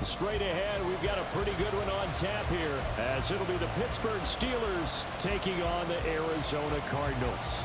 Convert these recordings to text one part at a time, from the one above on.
Straight ahead, we've got a pretty good one on tap here, as it'll be the Pittsburgh Steelers taking on the Arizona Cardinals.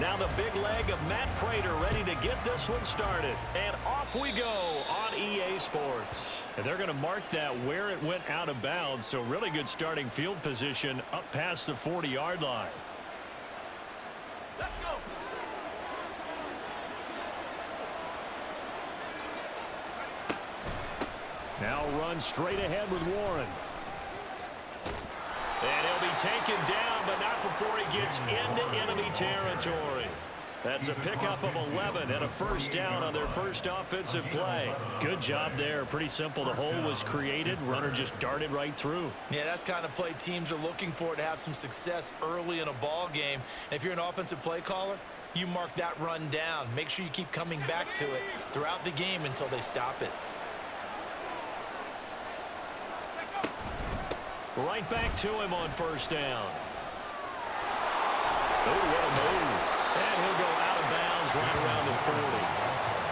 Now the big leg of Matt Prater ready to get this one started. And off we go on EA Sports. And they're going to mark that where it went out of bounds. So really good starting field position up past the 40-yard line. Let's go. Now run straight ahead with Warren. And he'll be taken down, but not before he gets into enemy territory. That's a pickup of 11 and a first down on their first offensive play. Good job there. Pretty simple. The hole was created. Runner just darted right through. Yeah, that's kind of play teams are looking for to have some success early in a ball game. And if you're an offensive play caller, you mark that run down. Make sure you keep coming back to it throughout the game until they stop it. Right back to him on first down. Oh, what a move. And he'll go out of bounds right around the 40.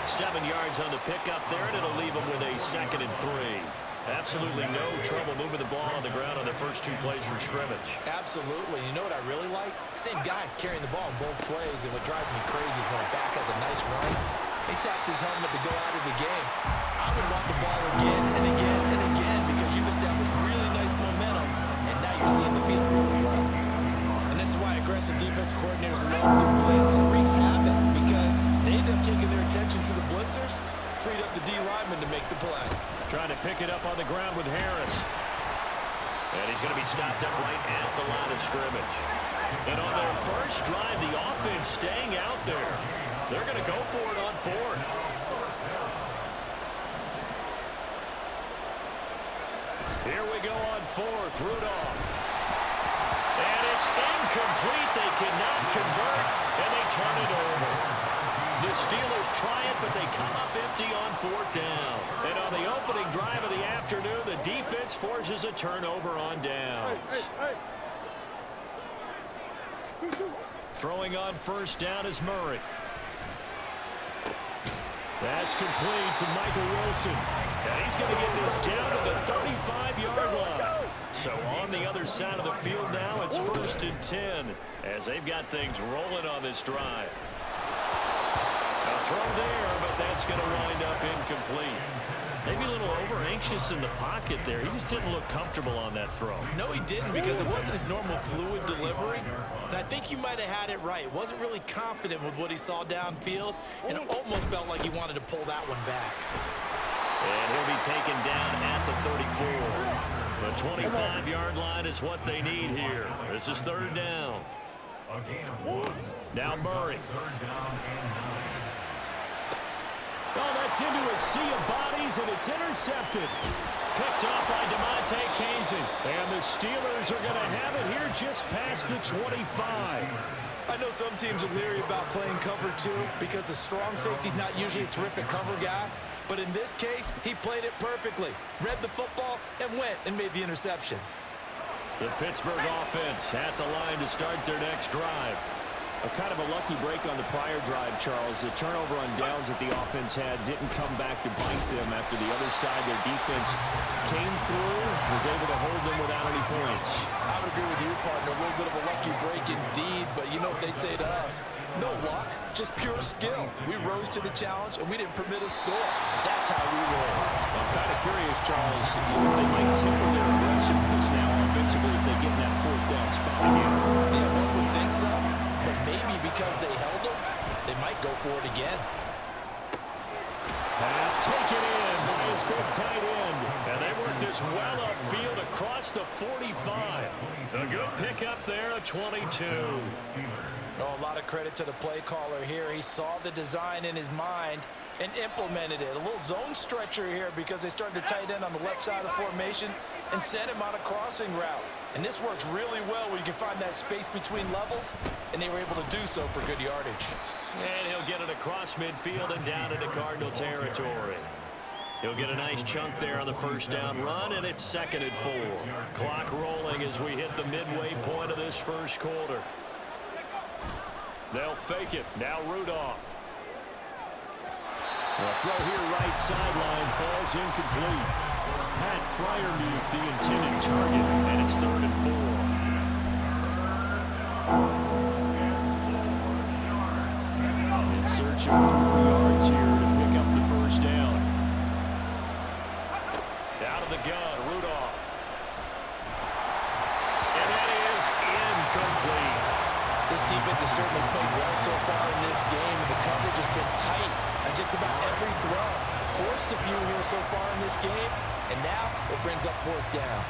7 yards on the pickup there, and it'll leave him with a 2nd and 3. Absolutely no trouble moving the ball on the ground on the first 2 plays from scrimmage. Absolutely. You know what I really like? Same guy carrying the ball in both plays, and what drives me crazy is when a back has a nice run, he taps his helmet to go out of the game. I would want the ball again and again and again because you've established really nice momentum, and now you're seeing the field really well. And this is why aggressive defense coordinators love to blitz and wreaks havoc because they end up taking their attention to the blitzers, freed up the D lineman to make the play. Trying to pick it up on the ground with Harris. And he's going to be stopped up right at the line of scrimmage. And on their first drive, the offense staying out there. They're going to go for it on 4th. Here we go on 4th. Rudolph. And it's incomplete. They cannot convert, and they turn it over. The Steelers try it, but they come up empty on 4th down. And on the opening drive of the afternoon, the defense forces a turnover on downs. Throwing on first down is Murray. That's complete to Michael Wilson. And he's going to get this down to the 35-yard line. So on the other side of the field now, it's 1st and 10 as they've got things rolling on this drive. A throw there, but that's going to wind up incomplete. Maybe a little over-anxious in the pocket there. He just didn't look comfortable on that throw. No, he didn't because it wasn't his normal fluid delivery. And I think you might have had it right. Wasn't really confident with what he saw downfield, and it almost felt like he wanted to pull that one back. And he'll be taken down at the 34. The 25-yard line is what they need here. This is 3rd down. Now Murray. Well, that's into a sea of bodies, and it's intercepted. Picked up by DeMonte Casey. And the Steelers are going to have it here just past the 25. I know some teams are leery about playing cover 2 because the strong safety's not usually a terrific cover guy. But in this case, he played it perfectly. Read the football and went and made the interception. The Pittsburgh offense at the line to start their next drive. A kind of a lucky break on the prior drive, Charles. The turnover on downs that the offense had didn't come back to bite them after the other side. Their defense came through, was able to hold them without any points. I would agree with you, partner. A little bit of a lucky break indeed, but you know what they'd say to us. No luck, just pure skill. We rose to the challenge, and we didn't permit a score. That's how we roll. I'm kind of curious, Charles, if they might temper their aggressiveness now offensively if they get in that 4th down spot again. Yeah, one would think so. But maybe because they held him, they might go for it again. Pass taken in by his big tight end. And they work this well upfield across the 45. A good pickup there, a 22. Oh, a lot of credit to the play caller here. He saw the design in his mind and implemented it. A little zone stretcher here because they started the tight end on the left side of the formation and sent him on a crossing route. And this works really well where you can find that space between levels, and they were able to do so for good yardage. And he'll get it across midfield and down into Cardinal territory. He'll get a nice chunk there on the first down run, and it's 2nd and 4. Clock rolling as we hit the midway point of this first quarter. They'll fake it. Now Rudolph. A throw here right sideline falls incomplete. Pat Freiermuth the intended target, and it's 3rd and 4. In search of 4 yards here to pick up the first down. Out of the gun, Rudolph. And that is incomplete. This defense has certainly played well so far in this game, and the coverage has been tight on just about every throw. Forced a few here so far in this game, and now it brings up 4th down.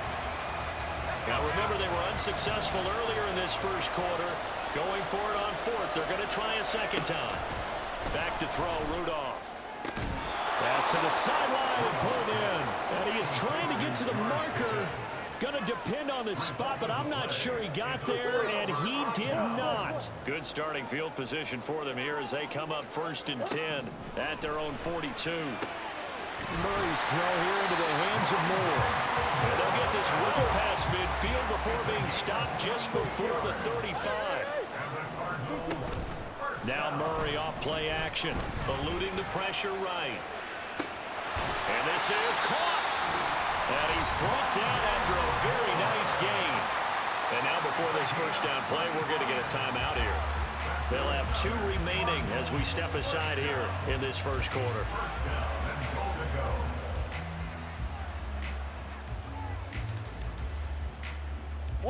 Now remember, they were unsuccessful earlier in this first quarter. Going for it on 4th. They're going to try a second time. Back to throw, Rudolph. Pass to the sideline and pulled in. And he is trying to get to the marker. Going to depend on the spot, but I'm not sure he got there, and he did not. Good starting field position for them here as they come up 1st and 10 at their own 42. Murray's throw here into the hands of Moore. And they'll get this well past midfield before being stopped just before the 35. Now Murray off play action, eluding the pressure right. And this is caught. And he's brought down after a very nice gain. And now before this first down play, we're going to get a timeout here. They'll have 2 remaining as we step aside here in this first quarter.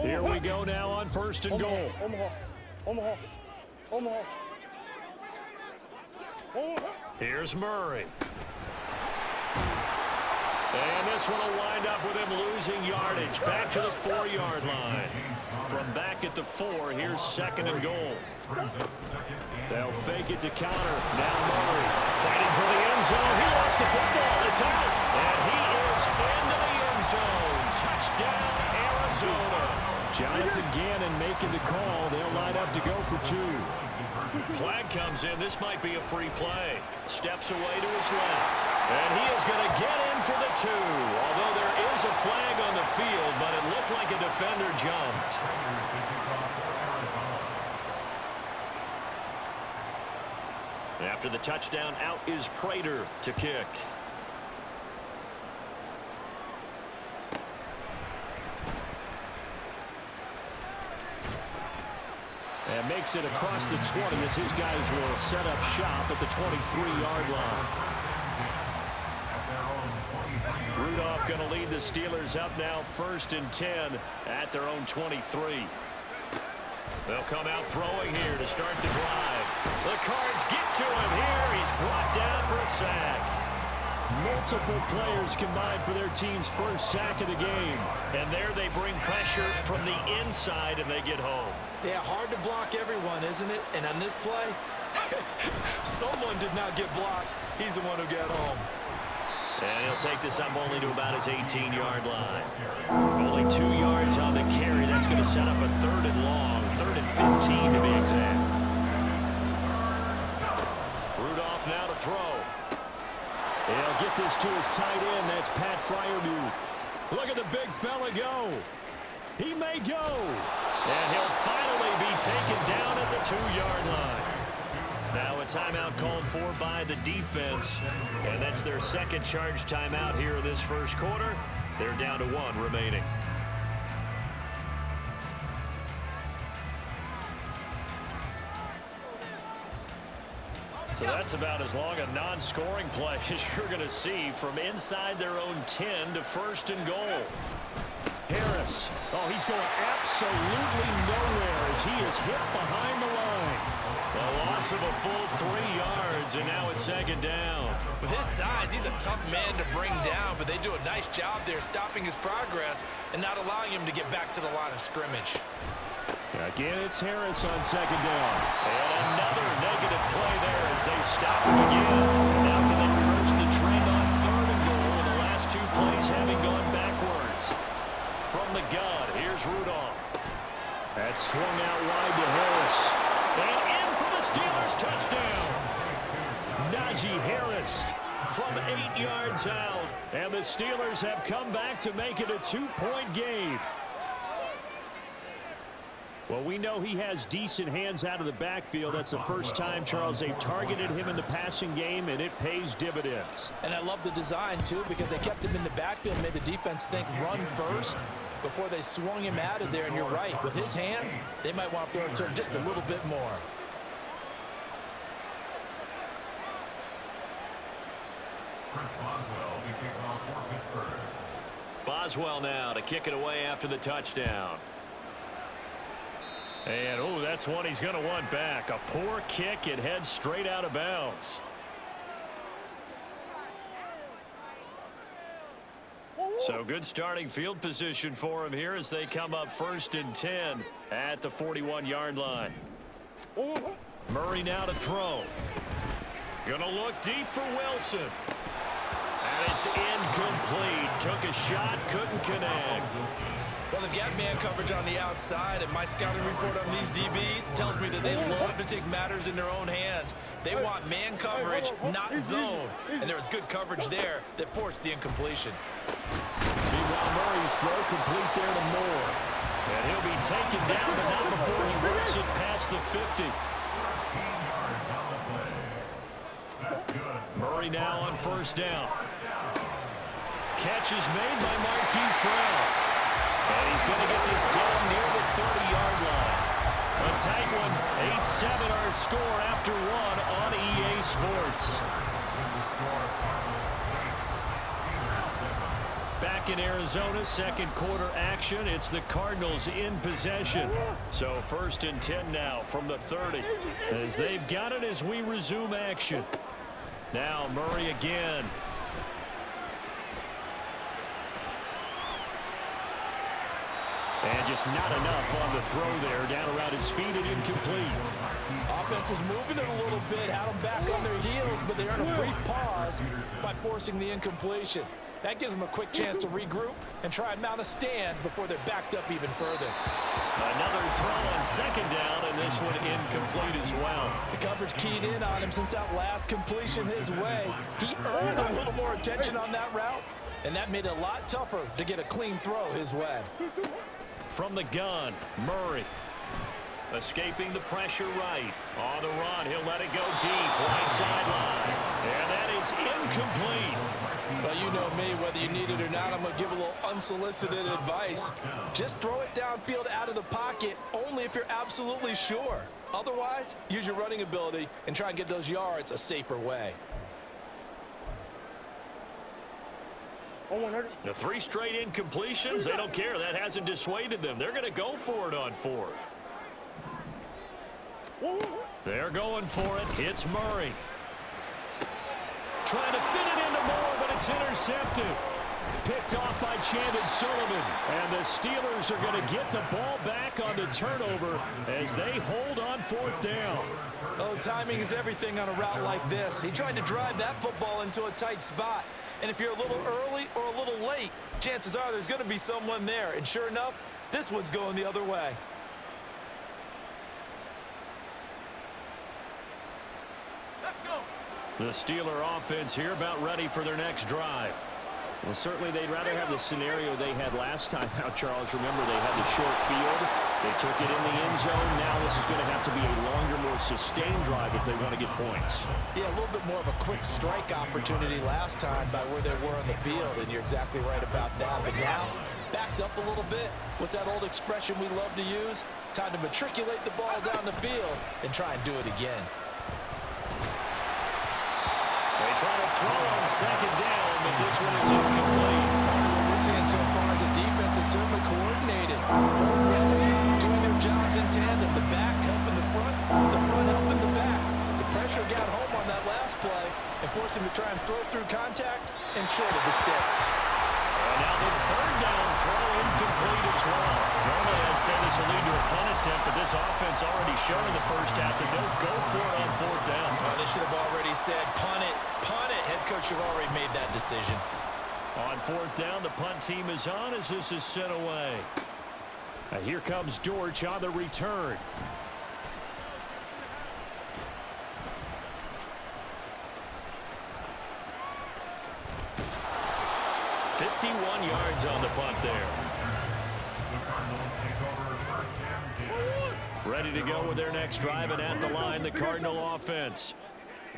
Here we go now on 1st and goal. Here's Murray. And this one will wind up with him losing yardage. Back to the 4-yard line. From back at the 4, here's 2nd and goal. They'll fake it to counter. Now Murray fighting for the end zone. He lost the football. It's out. And he is into the end zone. Touchdown, Arizona. Jonathan Gannon making the call. They'll line up to go for 2. Flag comes in. This might be a free play. Steps away to his left. And he is going to get in for the 2. Although there is a flag on the field, but it looked like a defender jumped. After the touchdown, out is Prater to kick. And makes it across the 20 as his guys will set up shop at the 23-yard line. Rudolph going to lead the Steelers up now 1st and 10 at their own 23. They'll come out throwing here to start the drive. The Cards get to him here. He's brought down for a sack. Multiple players combined for their team's first sack of the game. And there they bring pressure from the inside and they get home. Yeah, hard to block everyone, isn't it? And on this play, someone did not get blocked. He's the one who got home. And he'll take this up only to about his 18-yard line. Only 2 yards on the carry. That's going to set up a 3rd and long. 3rd and 15 to be exact. Rudolph now to throw. He'll get this to his tight end. That's Pat Freiermuth. Look at the big fella go. He may go. And he'll finally be taken down at the 2-yard line. Now a timeout called for by the defense. And that's their second charge timeout here in this first quarter. They're down to 1 remaining. So that's about as long a non-scoring play as you're going to see from inside their own 10 to 1st and goal. Harris. Oh, he's going absolutely nowhere as he is hit behind the line. A loss of a full 3 yards, and now it's second down. With his size, he's a tough man to bring down, but they do a nice job there stopping his progress and not allowing him to get back to the line of scrimmage. Again, it's Harris on second down. And another negative play there as they stop him again. And now can they reverse the trend on 3rd and goal with the last 2 plays having gone backwards? From the gun, here's Rudolph. That's swung out wide to Harris. And in for the Steelers touchdown. Najee Harris from 8 yards out. And the Steelers have come back to make it a 2-point game. Well, we know he has decent hands out of the backfield. That's the first time, Charles, they've targeted him in the passing game, and it pays dividends. And I love the design, too, because they kept him in the backfield and made the defense think run first before they swung him out of there. And you're right, with his hands, they might want to throw it to him just a little bit more. Boswell now to kick it away after the touchdown. And, oh, that's one he's going to want back. A poor kick. It heads straight out of bounds. So good starting field position for him here as they come up 1st and 10 at the 41-yard line. Murray now to throw. Gonna look deep for Wilson. And it's incomplete. Took a shot, couldn't connect. Well, they've got man coverage on the outside, and my scouting report on these DBs tells me that they love to take matters in their own hands. They want man coverage, not zone. And there was good coverage there that forced the incompletion. Meanwhile, Murray's throw complete there to Moore. And he'll be taken down, but not before he works it past the 50. Murray now on 1st down. Catch is made by Marquise Brown. And he's going to get this down near the 30-yard line. A tight one, 8-7 our score after 1 on EA Sports. Back in Arizona, 2nd quarter action. It's the Cardinals in possession. So 1st and 10 now from the 30 as they've got it as we resume action. Now Murray again. And just not enough on the throw there. Down around his feet and incomplete. Offense was moving it a little bit, had them back on their heels, but they earned a brief pause by forcing the incompletion. That gives them a quick chance to regroup and try and mount a stand before they're backed up even further. Another throw on 2nd down, and this one incomplete as well. The coverage keyed in on him since that last completion his way. He earned a little more attention on that route, and that made it a lot tougher to get a clean throw his way. From the gun, Murray. Escaping the pressure right. On the run, he'll let it go deep. Right sideline. And that is incomplete. Well, you know me, whether you need it or not, I'm going to give a little unsolicited advice. Just throw it downfield out of the pocket, only if you're absolutely sure. Otherwise, use your running ability and try and get those yards a safer way. The 3 straight incompletions, they don't care. That hasn't dissuaded them. They're going to go for it on 4th. They're going for it. Hits Murray. Trying to fit it into Moore, but it's intercepted. Picked off by Chandon Sullivan. And the Steelers are going to get the ball back on the turnover as they hold on 4th down. Oh, timing is everything on a route like this. He tried to drive that football into a tight spot. And if you're a little early or a little late, chances are there's going to be someone there. And sure enough, this one's going the other way. The Steeler offense here about ready for their next drive. Well, certainly they'd rather have the scenario they had last time out, Charles. Remember, they had the short field. They took it in the end zone. Now this is going to have to be a longer, more sustained drive if they want to get points. Yeah, a little bit more of a quick strike opportunity last time by where they were on the field, and you're exactly right about that. But now, backed up a little bit. What's that old expression we love to use? Time to matriculate the ball down the field and try and do it again. They try to throw on 2nd down, but this one is incomplete. What we're seeing so far is the defense is certainly coordinated. Both levels doing their jobs in tandem. The back helping the front helping the try and throw through contact and short of the sticks. And now the third down throw incomplete as well. Normally I'd say this will lead to a punt attempt, but this offense already showed in the first half that they'll go for it on fourth down. Oh, they should have already said, punt it, punt it. Head coach should have already made that decision. On fourth down, the punt team is on as this is sent away. Now here comes Dortch on the return. Yards on the punt there. Ready to go with their next drive, and at the line, the Cardinal offense.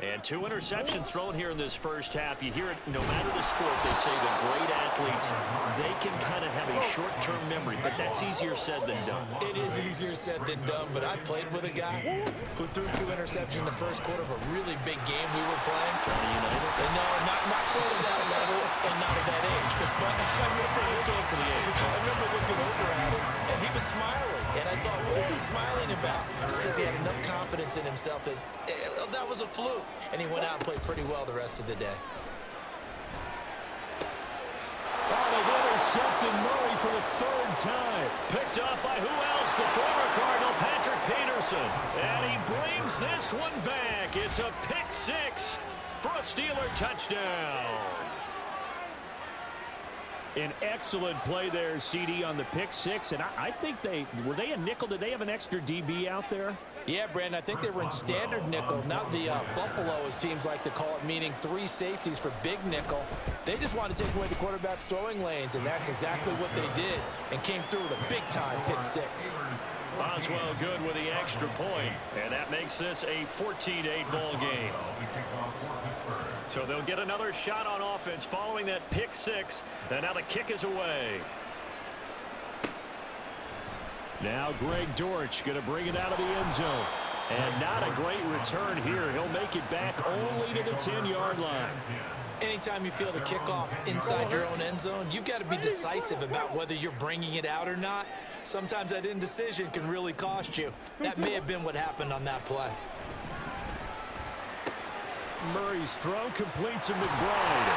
And 2 interceptions thrown here in this first half. You hear it, no matter the sport, they say the great athletes, they can kind of have a short-term memory, but that's easier said than done. It is easier said than done, but I played with a guy who threw 2 interceptions in the first quarter of a really big game we were playing. Johnny Unitas? No, not quite at that level and not at that age. But I remember He's going for the age. I remember looking over at him, and he was smiling. And I thought, what is he smiling about? It's because he had enough confidence in himself that that was a fluke. And he went out and played pretty well the rest of the day. Oh, they've intercepted Murray for the 3rd time. Picked up by who else? The former Cardinal, Patrick Peterson. And he brings this one back. It's a pick 6 for a Steeler touchdown. An excellent play there, CD, on the pick 6. And I think were they a nickel? Did they have an extra DB out there? Yeah, Brandon, I think they were in standard nickel, not the Buffalo, as teams like to call it, meaning 3 safeties for big nickel. They just wanted to take away the quarterback's throwing lanes, and that's exactly what they did, and came through with a big-time pick 6. Boswell good with the extra point, and that makes this a 14-8 ball game. So they'll get another shot on offense following that pick 6, and now the kick is away. Now Greg Dortch going to bring it out of the end zone. And not a great return here. He'll make it back only to the 10-yard line. Anytime you feel the kickoff inside your own end zone, you've got to be decisive about whether you're bringing it out or not. Sometimes that indecision can really cost you. That may have been what happened on that play. Murray's throw complete to McBride.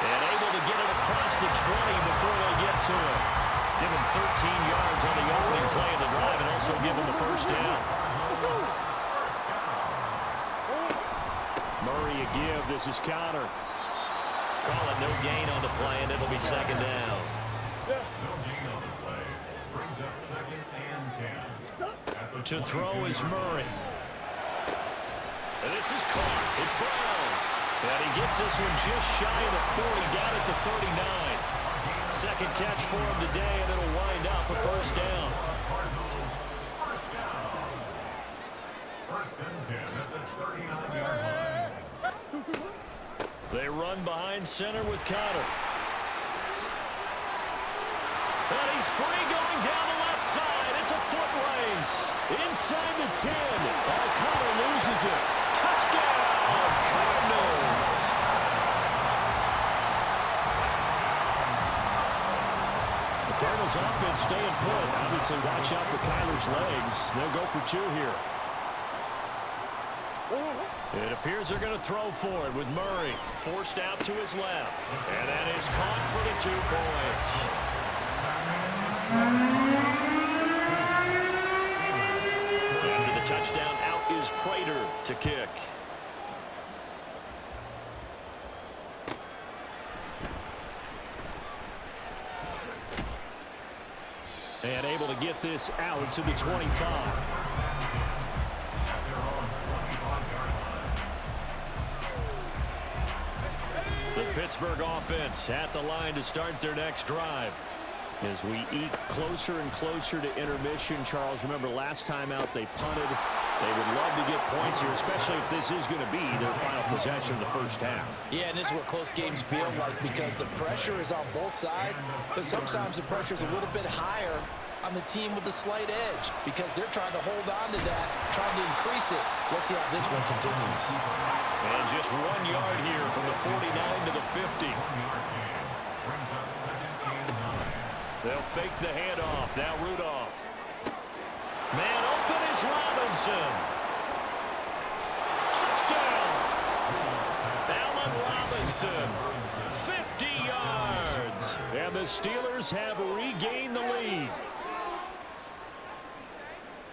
And able to get it across the 20 before they get to it. Give him 13 yards on the opening play of the drive and also give him the first down. Murray a give. This is Connor. Call it no gain on the play, and it'll be 2nd down. To throw is Murray. And this is caught. It's Brown. And he gets this one just shy of the 40, down at the 39. Second catch for him today, and it'll wind up a first down. They run behind center with Connor. And he's free going down the left side. It's a foot race. Inside the 10. Connor loses it. Touchdown, Cardinals. The Cardinals offense staying put. Obviously, watch out for Kyler's legs. They'll go for 2 here. It appears they're going to throw for it with Murray forced out to his left. And that is caught for the 2 points. After the touchdown, out is Prater to kick. And able to get this out to the 25. The Pittsburgh offense at the line to start their next drive. As we eke closer and closer to intermission, Charles, remember last time out they punted. They would love to get points here, especially if this is going to be their final possession of the first half. Yeah, and this is what close games feel like because the pressure is on both sides, but sometimes the pressure is a little bit higher on the team with the slight edge because they're trying to hold on to that, trying to increase it. Let's see how this one continues. And just 1 yard here from the 49 to the 50. They'll fake the handoff. Now Rudolph. Man open is Robinson. Touchdown. Allen Robinson. 50 yards. And the Steelers have regained the lead.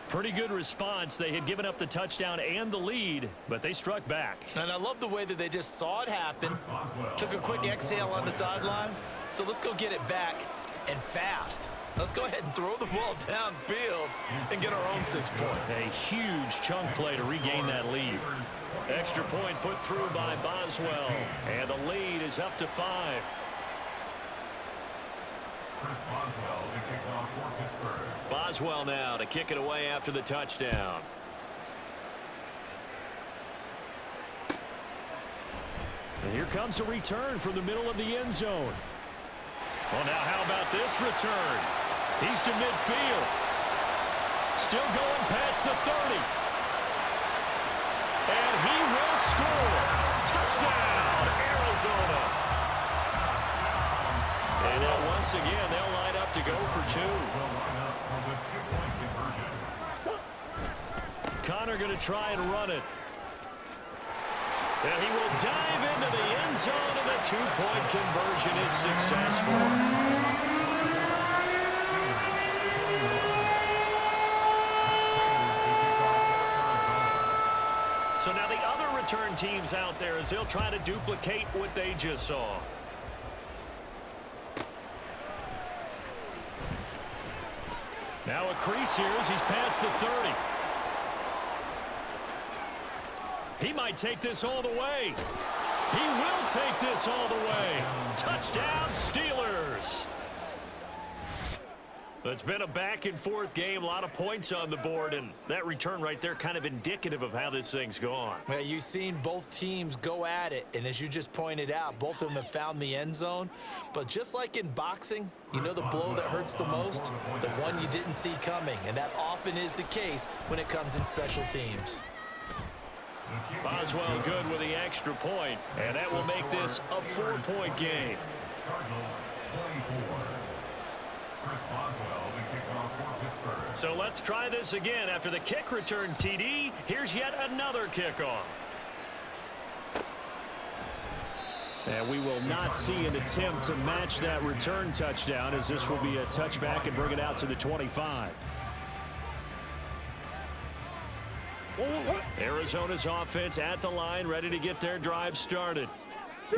Pretty good response. They had given up the touchdown and the lead, but they struck back. And I love the way that they just saw it happen. Took a quick exhale on the sidelines. So let's go get it back and fast. Let's go ahead and throw the ball downfield and get our own 6 points. A huge chunk play to regain that lead. Extra point put through by Boswell. And the lead is up to 5. Boswell now to kick it away after the touchdown. And here comes a return from the middle of the end zone. Well, now how about this return? He's to midfield. Still going past the 30. And he will score. Touchdown, Arizona. And now once again, they'll line up to go for 2. Connor going to try and run it. And he will dive into the end zone, and the 2-point conversion is successful. So now the other return teams out there as they'll try to duplicate what they just saw. Now a crease here as he's past the 30. He might take this all the way. He will take this all the way. Touchdown, Steelers. It's been a back-and-forth game, a lot of points on the board, and that return right there kind of indicative of how this thing's gone. Well, you've seen both teams go at it, and as you just pointed out, both of them have found the end zone. But just like in boxing, you know the blow that hurts the most? The one you didn't see coming, and that often is the case when it comes in special teams. Boswell good with the extra point, and that will make this a 4-point game. So let's try this again. After the kick return TD, here's yet another kickoff. And we will not see an attempt to match that return touchdown, as this will be a touchback and bring it out to the 25. Arizona's offense at the line, ready to get their drive started.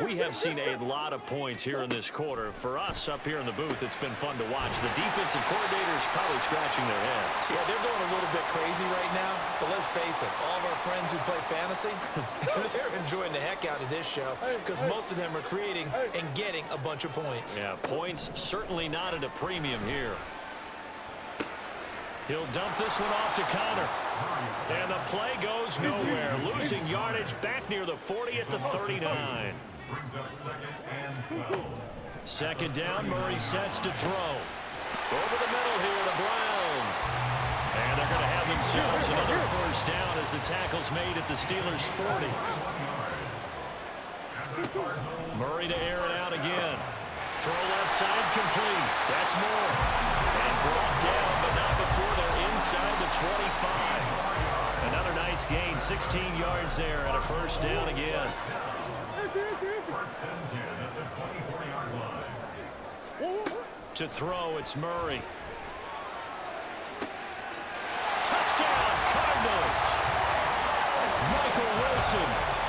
We have seen a lot of points here in this quarter. For us up here in the booth, it's been fun to watch. The defensive coordinators probably scratching their heads. Yeah, they're going a little bit crazy right now. But let's face it, all of our friends who play fantasy, they're enjoying the heck out of this show because most of them are creating and getting a bunch of points. Yeah, points certainly not at a premium here. He'll dump this one off to Connor. And the play goes nowhere. Losing yardage back near the 40 at the 39. Second down, Murray sets to throw. Over the middle here to Brown. And they're going to have themselves another first down as the tackle's made at the Steelers' 40. Murray to air it out again. Throw left side complete. That's more. And brought down, but not before they're inside the 25. Another nice gain, 16 yards there and a first down again. To throw, it's Murray. Touchdown, Cardinals. Michael Wilson.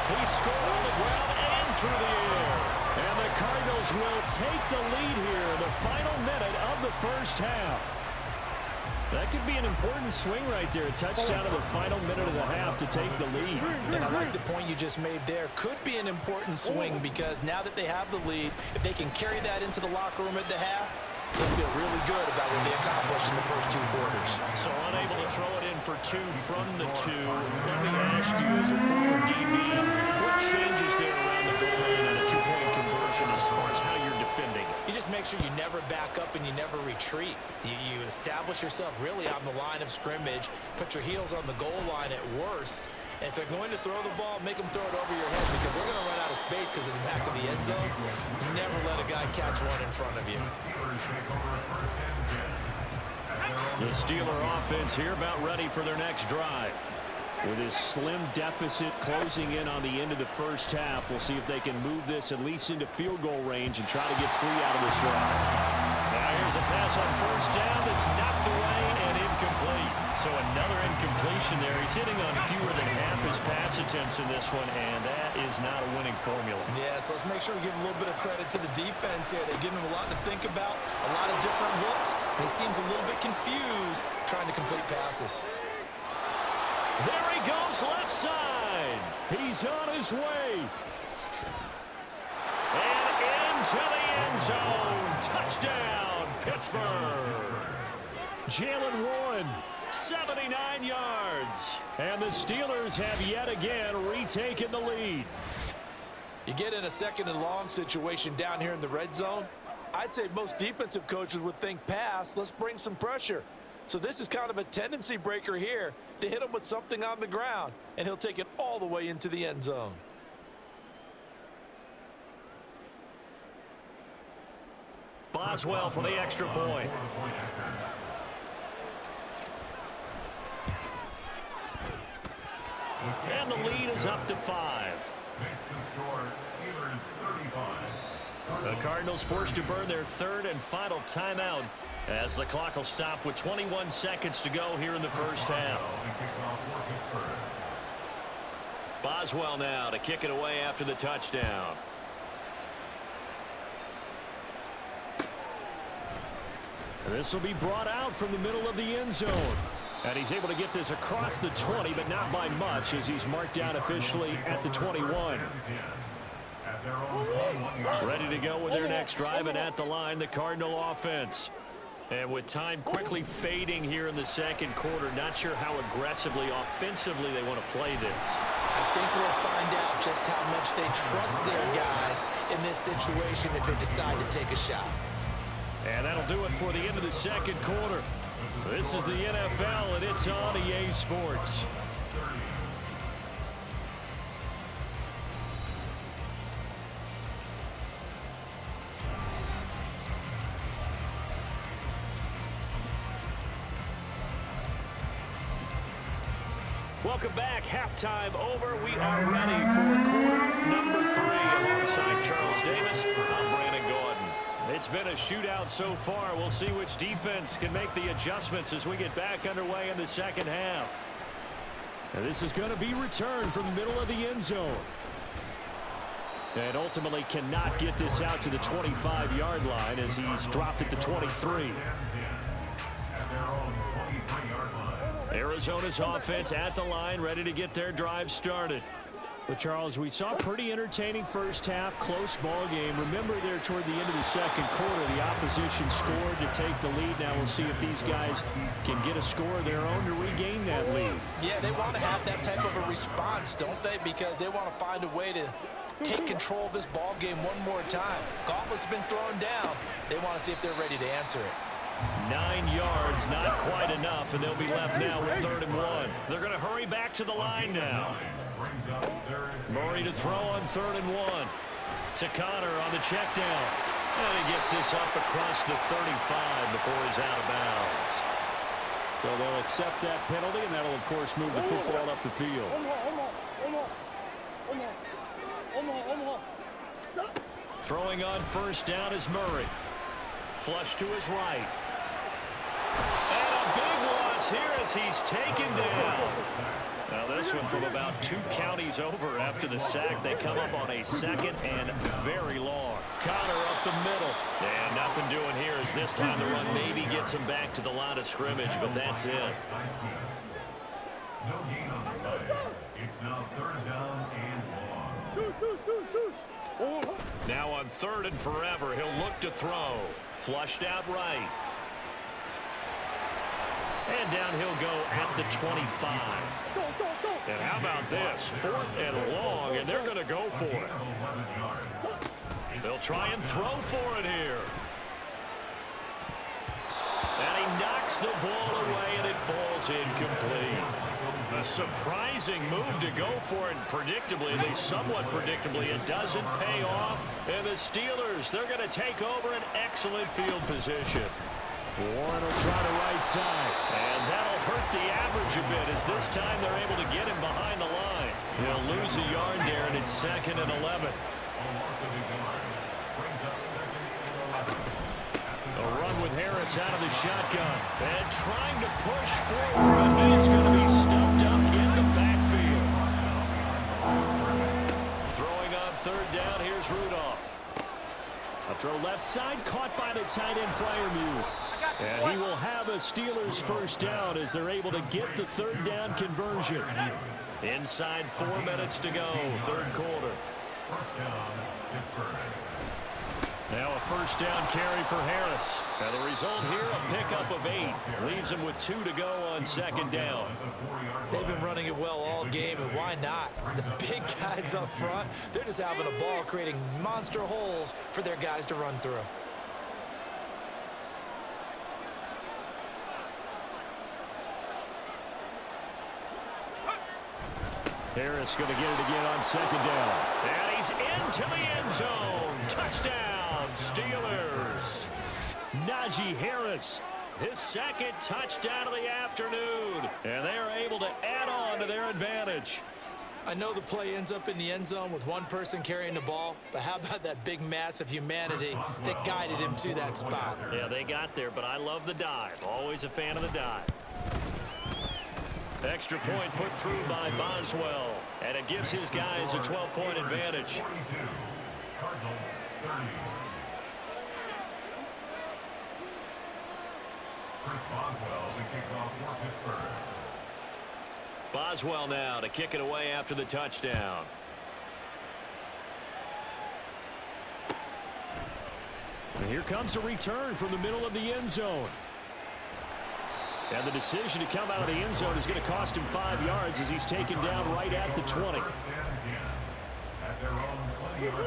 He scored on the ground and through the air. And the Cardinals will take the lead here in the final minute of the first half. That could be an important swing right there. A touchdown in the final minute of the half to take the lead. And I like the point you just made there. Could be an important swing because now that they have the lead, if they can carry that into the locker room at the half, they'll feel really good about what they accomplished in the first 2 quarters. So unable to throw it in for 2 from the 2. Let me ask you, as a former DB, what changes there around the goal line on a 2-point conversion as far as how you're defending? You just make sure you never back up and you never retreat. You establish yourself really on the line of scrimmage, put your heels on the goal line at worst, and if they're going to throw the ball, make them throw it over your head because they're going to run out of space because of the back of the end zone. Never let a guy catch one in front of you. The Steeler offense here about ready for their next drive. With his slim deficit closing in on the end of the first half, we'll see if they can move this at least into field goal range and try to get 3 out of this drive. Now here's a pass on first down that's knocked away and incomplete. So another incompletion there. He's hitting on fewer than half his pass attempts in this one, and that is not a winning formula. Yeah, so let's make sure we give a little bit of credit to the defense here. They give him a lot to think about, a lot of different looks, and he seems a little bit confused trying to complete passes. There he goes, left side. He's on his way. And into the end zone. Touchdown, Pittsburgh. Jalen Warren, 79 yards. And the Steelers have yet again retaken the lead. You get in a second and long situation down here in the red zone. I'd say most defensive coaches would think pass. Let's bring some pressure. So this is kind of a tendency breaker here to hit him with something on the ground, and he'll take it all the way into the end zone. Boswell for the extra point. And the lead is up to 5. The Cardinals forced to burn their third and final timeout as the clock will stop with 21 seconds to go here in the first half. Boswell now to kick it away after the touchdown. This will be brought out from the middle of the end zone. And he's able to get this across the 20, but not by much, as he's marked down officially at the 21. Ready to go with their next drive, and at the line, the Cardinal offense. And with time quickly fading here in the second quarter, not sure how aggressively, offensively they want to play this. I think we'll find out just how much they trust their guys in this situation if they decide to take a shot. And that'll do it for the end of the second quarter. This is the NFL, and it's on EA Sports. Welcome back. Halftime over. We are ready for quarter number 3. Alongside Charles Davis, I'm Brandon Gordon. It's been a shootout so far. We'll see which defense can make the adjustments as we get back underway in the second half. And this is going to be returned from the middle of the end zone. And ultimately cannot get this out to the 25-yard line as he's dropped at the 23. Arizona's offense at the line, ready to get their drive started. But Charles, we saw a pretty entertaining first half, close ball game. Remember there toward the end of the second quarter, the opposition scored to take the lead. Now we'll see if these guys can get a score of their own to regain that lead. Yeah, they want to have that type of a response, don't they? Because they want to find a way to take control of this ball game one more time. Gauntlet's been thrown down. They want to see if they're ready to answer it. 9 yards, not quite enough, and they'll be left now with 3rd and 1. They're going to hurry back to the line now. Murray to throw on 3rd and 1. To Connor on the check down. And he gets this up across the 35 before he's out of bounds. So they'll accept that penalty, and that'll, of course, move the football up the field. Throwing on first down is Murray. Flush to his right. And a big loss here as he's taken down. Now this one from about 2 counties over after the sack. They come up on a 2nd and very long. Connor up the middle. And nothing doing here as this time the run maybe gets him back to the line of scrimmage, but that's it. No gain on the play. It's now 3rd down and long. Now on 3rd and forever, he'll look to throw. Flushed out right. And down he'll go at the 25. And how about this? 4th and long, and they're going to go for it. They'll try and throw for it here. And he knocks the ball away, and it falls incomplete. A surprising move to go for it, predictably, at least somewhat predictably, it doesn't pay off. And the Steelers, they're going to take over an excellent field position. Warren will try the right side, and that'll hurt the average a bit as this time they're able to get him behind the line. He'll lose a yard there, and it's 2nd and 11. A run with Harris out of the shotgun. And trying to push forward, but he is going to be stuffed up in the backfield. Throwing on 3rd down, here's Rudolph. A throw left side, caught by the tight end Freiermuth. And he will have a Steelers 1st down as they're able to get the 3rd down conversion. Inside 4 minutes to go, 3rd quarter. Now a 1st down carry for Harris. And the result here, a pickup of 8. Leaves him with 2 to go on 2nd down. They've been running it well all game, and why not? The big guys up front, they're just having a ball, creating monster holes for their guys to run through. Harris going to get it again on 2nd down. And he's into the end zone. Touchdown, Steelers. Najee Harris, his 2nd touchdown of the afternoon. And they are able to add on to their advantage. I know the play ends up in the end zone with one person carrying the ball, but how about that big mass of humanity that guided him to that spot? Yeah, they got there, but I love the dive. Always a fan of the dive. Extra point put through by Boswell, and it gives his guys a 12-point advantage. Boswell now to kick it away after the touchdown. And here comes a return from the middle of the end zone. And the decision to come out of the end zone is going to cost him 5 yards as he's taken down right at the 20.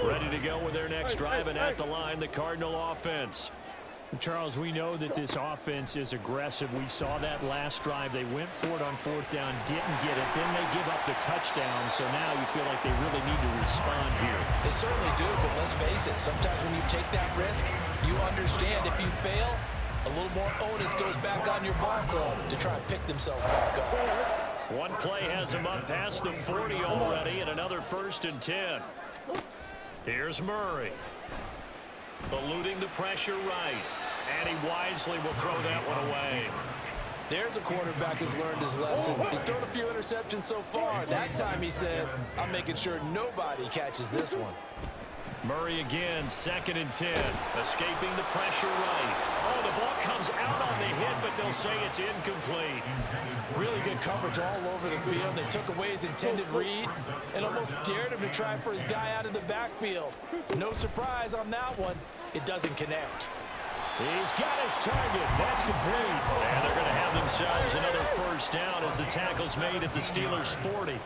Ready to go with their next drive, and at the line, the Cardinal offense. Charles, we know that this offense is aggressive. We saw that last drive. They went for it on 4th down, didn't get it. Then they give up the touchdown, so now you feel like they really need to respond here. They certainly do, but let's face it. Sometimes when you take that risk, you understand if you fail, a little more onus goes back on your ball club to try and pick themselves back up. One play has him up past the 40 already, and another 1st and 10. Here's Murray. Eluding the pressure right. And he wisely will throw that one away. There's a quarterback who's learned his lesson. He's thrown a few interceptions so far. That time he said, I'm making sure nobody catches this one. Murray again, 2nd and 10. Escaping the pressure right. Oh, the ball comes out on the hit, but they'll say it's incomplete. Really good coverage all over the field. They took away his intended read and almost dared him to try for his guy out of the backfield. No surprise on that one. It doesn't connect. He's got his target. That's complete. And they're going to have themselves another 1st down as the tackle's made at the Steelers' 40.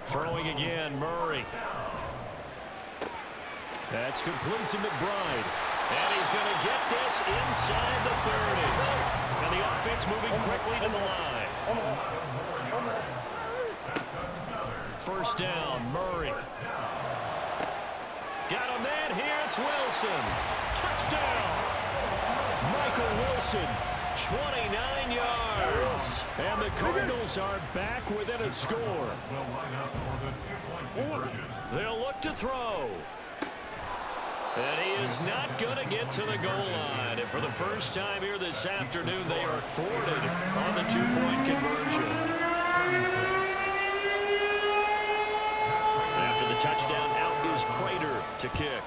Throwing again, Murray. That's complete to McBride. And he's going to get this inside the 30. And the offense moving quickly to the line. 1st down, Murray. Got a man here, it's Wilson. Touchdown! Michael Wilson, 29 yards. And the Cardinals are back within a score. They'll look to throw. And he is not going to get to the goal line. And for the first time here this afternoon, they are thwarted on the 2-point conversion. After the touchdown, out is Prater to kick.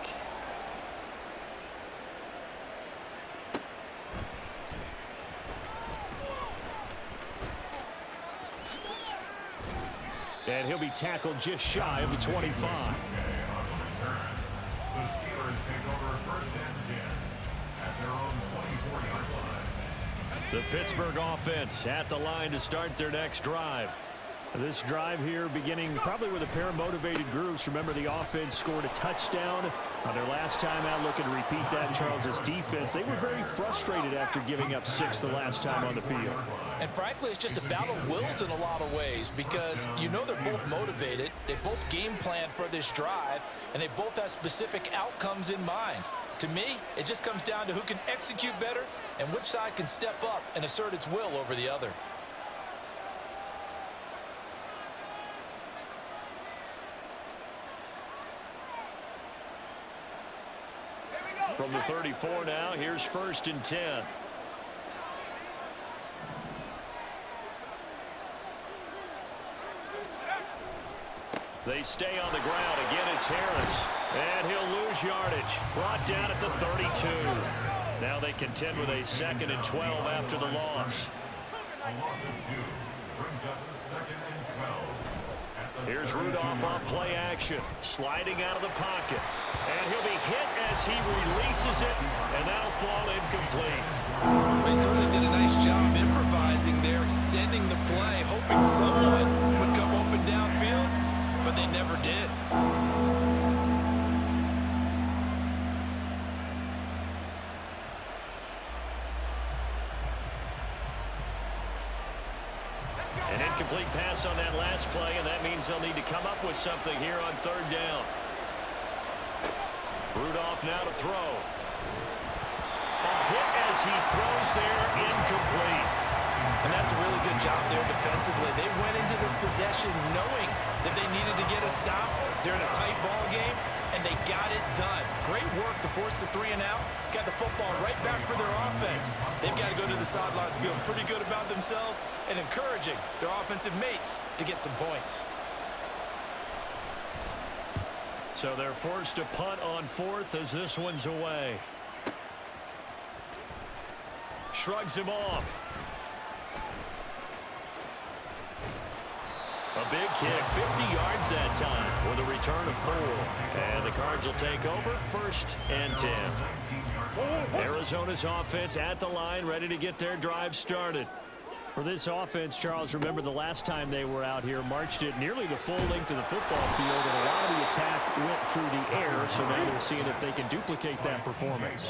And he'll be tackled just shy of the 25. The Steelers take over 1st and 10 at their own 24-yard line. The Pittsburgh offense at the line to start their next drive. This drive here beginning probably with a pair of motivated groups. Remember, the offense scored a touchdown on their last time out. Looking to repeat that in Charles's defense. They were very frustrated after giving up 6 the last time on the field. And frankly, it's just a battle of wills in a lot of ways because you know they're both motivated. They both game plan for this drive, and they both have specific outcomes in mind. To me, it just comes down to who can execute better and which side can step up and assert its will over the other. From the 34 now, here's 1st and 10. They stay on the ground. Again, it's Harris. And he'll lose yardage. Brought down at the 32. Now they contend with a 2nd and 12 after the loss. A loss of 2 brings up 2nd and 12. Here's Rudolph on play action. Sliding out of the pocket. And he'll be hit as he releases it. And that'll fall incomplete. They certainly did a nice job improvising there, extending the play, hoping someone would come open downfield, but they never did. An incomplete pass on that last play, and that means they'll need to come up with something here on 3rd down. Rudolph now to throw. A hit as he throws there, incomplete. And that's a really good job there defensively. They went into this possession knowing that they needed to get a stop. They're in a tight ball game, and they got it done. Great work to force the 3 and out. Got the football right back for their offense. They've got to go to the sidelines feeling pretty good about themselves and encouraging their offensive mates to get some points. So they're forced to punt on 4th as this one's away. Shrugs him off. A big kick, 50 yards that time with a return of 4. And the Cards will take over 1st and 10. Arizona's offense at the line, ready to get their drive started. For this offense, Charles, remember the last time they were out here, marched it nearly the full length of the football field, and a lot of the attack went through the air, so now they're seeing if they can duplicate that performance.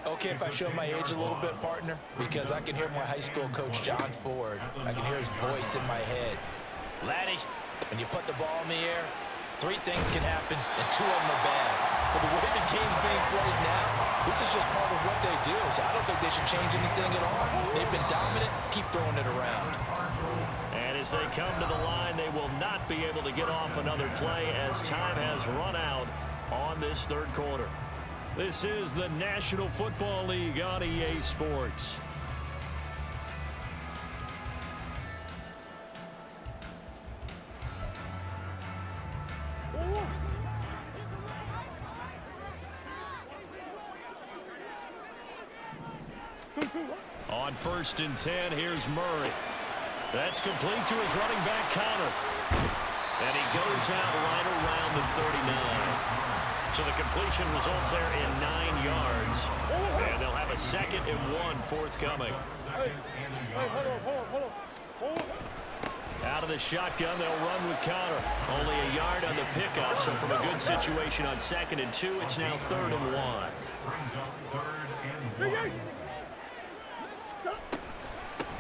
Okay, if I show my age a little bit, partner, because I can hear my high school coach, John Ford. I can hear his voice in my head. Laddie, when you put the ball in the air, 3 things can happen, and 2 of them are bad. For the way the game's being played now, this is just part of what they do, so I don't think they should change anything at all. They've been dominant. Keep throwing it around. And as they come to the line, they will not be able to get off another play as time has run out on this 3rd quarter. This is the National Football League on EA Sports. On 1st and 10, here's Murray. That's complete to his running back, Connor. And he goes out right around the 39. So the completion results there in 9 yards. And they'll have a 2nd and 1 forthcoming. Out of the shotgun, they'll run with Connor. Only a yard on the pickup, so from a good situation on 2nd and 2, it's now 3rd and 1.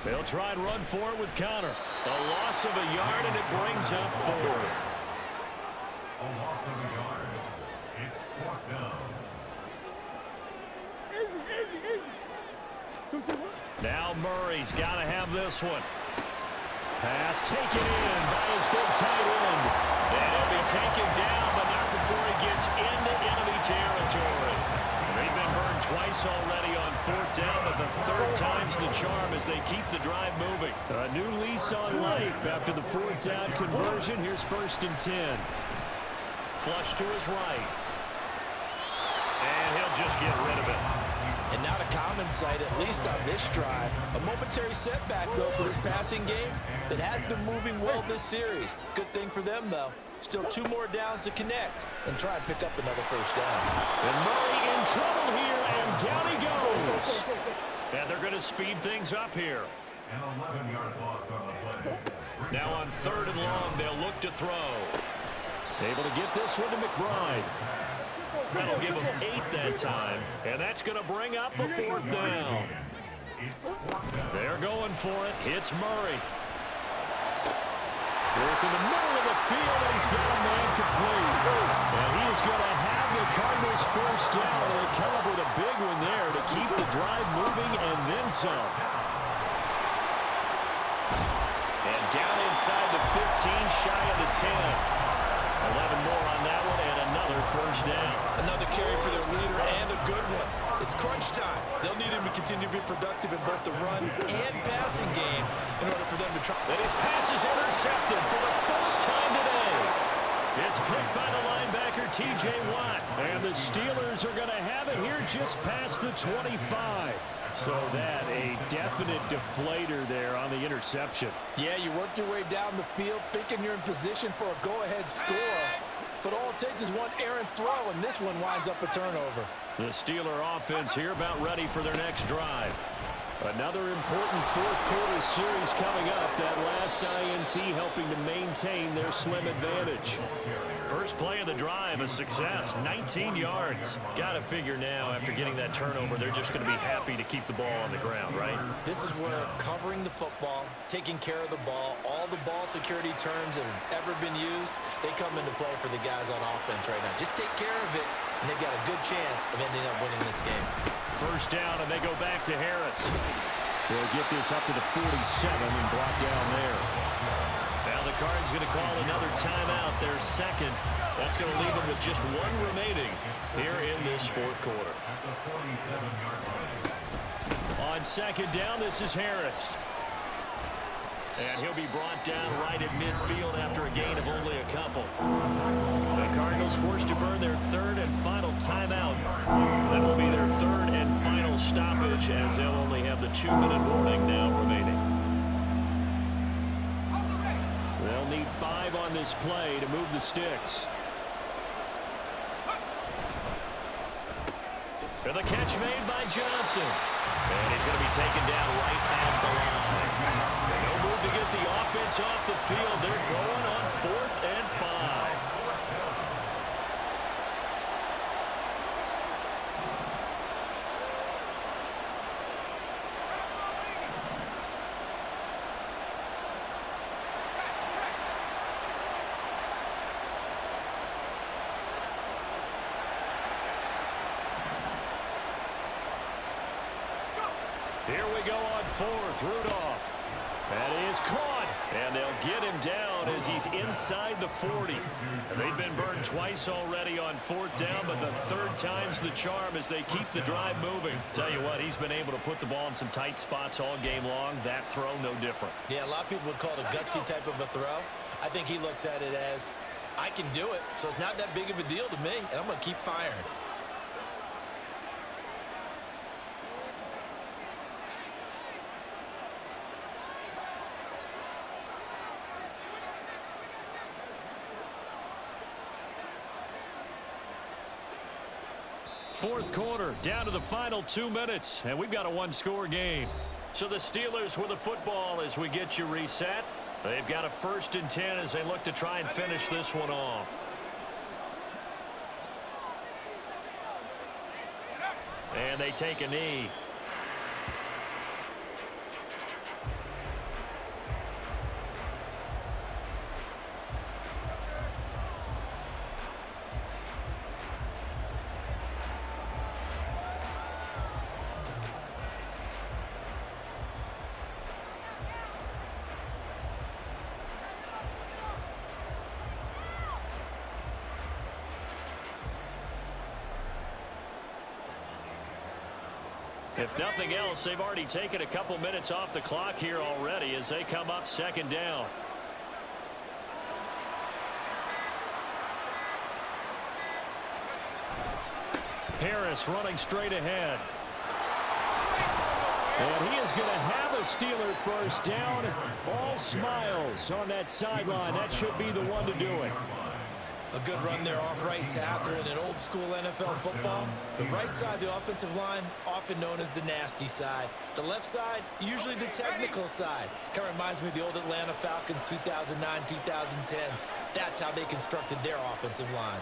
They'll try and run for it with Connor. A loss of a yard, and it brings up 4th. A loss of a yard. It's 4th down. Now Murray's got to have this one. Pass taken in by his big tight end. And he'll be taken down, but not before he gets into enemy territory. They've been burned twice already on 4th down, but the 3rd time's the charm as they keep the drive moving. A new lease on life after the 4th down conversion. Here's 1st and 10. Flush to his right. And he'll just get rid of it. And not a common sight, at least on this drive. A momentary setback, though, for this passing game that has been moving well this series. Good thing for them, though. Still 2 more downs to connect and try and pick up another 1st down. And Murray in trouble here, and down he goes. And they're going to speed things up here. An 11-yard loss on the play. Now on 3rd and long, they'll look to throw. Able to get this one to McBride. That'll give them 8 that time, and that's going to bring up a 4th down. They're going for it. It's Murray. Work in the middle of the field, and he's got a man complete. And he is going to have give the Cardinals first down, and they come up with a big one there to keep the drive moving and then some. And down inside the 15, shy of the 10. 11 more on that one, and another first down. Another carry for their leader, and a good one. It's crunch time. They'll need him to continue to be productive in both the run and passing game in order for them to try. And his pass is intercepted for the fourth time today. It's picked by the linebacker, T.J. Watt. And the Steelers are going to have it here just past the 25. So that a definite deflator there on the interception. Yeah, you work your way down the field thinking you're in position for a go-ahead score. But all it takes is one errant throw, and this one winds up a turnover. The Steeler offense here about ready for their next drive. Another important fourth quarter series coming up. That last INT helping to maintain their slim advantage. First play of the drive, a success, 19 yards. Got to figure now, after getting that turnover, they're just going to be happy to keep the ball on the ground, right? This is where covering the football, taking care of the ball, all the ball security terms that have ever been used, they come into play for the guys on offense right now. Just take care of it, and they've got a good chance of ending up winning this game. First down, and they go back to Harris. They'll get this up to the 47 and block down there. Now the Cards going to call another timeout, their second. That's going to leave them with just one remaining here in this fourth quarter. On second down, this is Harris. And he'll be brought down right at midfield after a gain of only a couple. The Cardinals forced to burn their third and final timeout. That will be their third and final stoppage, as they'll only have the 2-minute warning now remaining. They'll need 5 on this play to move the sticks. And the catch made by Johnson. And he's going to be taken down right at the line. No move to get the offense off the field. They're going on 4th and 5. Here we go on 4th. Rudolph. That is caught. And they'll get him down as he's inside the 40. And they've been burned twice already on 4th down, but the third time's the charm as they keep the drive moving. Tell you what, he's been able to put the ball in some tight spots all game long. That throw, no different. Yeah, a lot of people would call it a gutsy type of a throw. I think he looks at it as, I can do it, so it's not that big of a deal to me, and I'm going to keep firing. Fourth quarter, down to the final 2 minutes, and we've got a one-score game. So the Steelers with the football as we get you reset. They've got a 1st and 10 as they look to try and finish this one off. And they take a knee. If nothing else, they've already taken a couple minutes off the clock here already as they come up 2nd down. Harris running straight ahead. And he is going to have a Steeler first down. All smiles on that sideline. That should be the one to do it. A good run there off right tackle in an old-school NFL football. The right side of the offensive line, often known as the nasty side. The left side, usually the technical side. Kind of reminds me of the old Atlanta Falcons 2009, 2010. That's how they constructed their offensive line.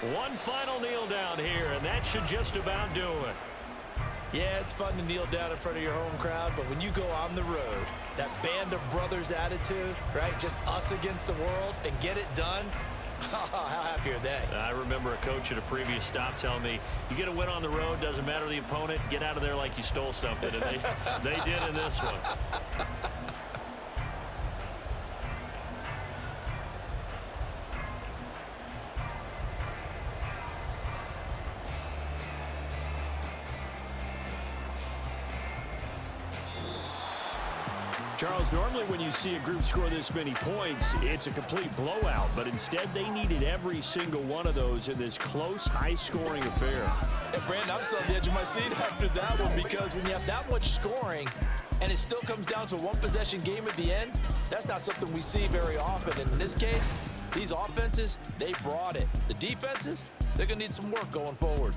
One final kneel down here, and that should just about do it. Yeah, it's fun to kneel down in front of your home crowd, but when you go on the road, that band of brothers attitude, right? Just us against the world and get it done. How happy are they? I remember a coach at a previous stop telling me, you get a win on the road, doesn't matter the opponent, get out of there like you stole something. And they did in this one. Charles, normally when you see a group score this many points, it's a complete blowout. But instead, they needed every single one of those in this close, high-scoring affair. Yeah, Brandon, I'm still on the edge of my seat after that one, because when you have that much scoring and it still comes down to a one-possession game at the end, that's not something we see very often. And in this case, these offenses, they brought it. The defenses, they're going to need some work going forward.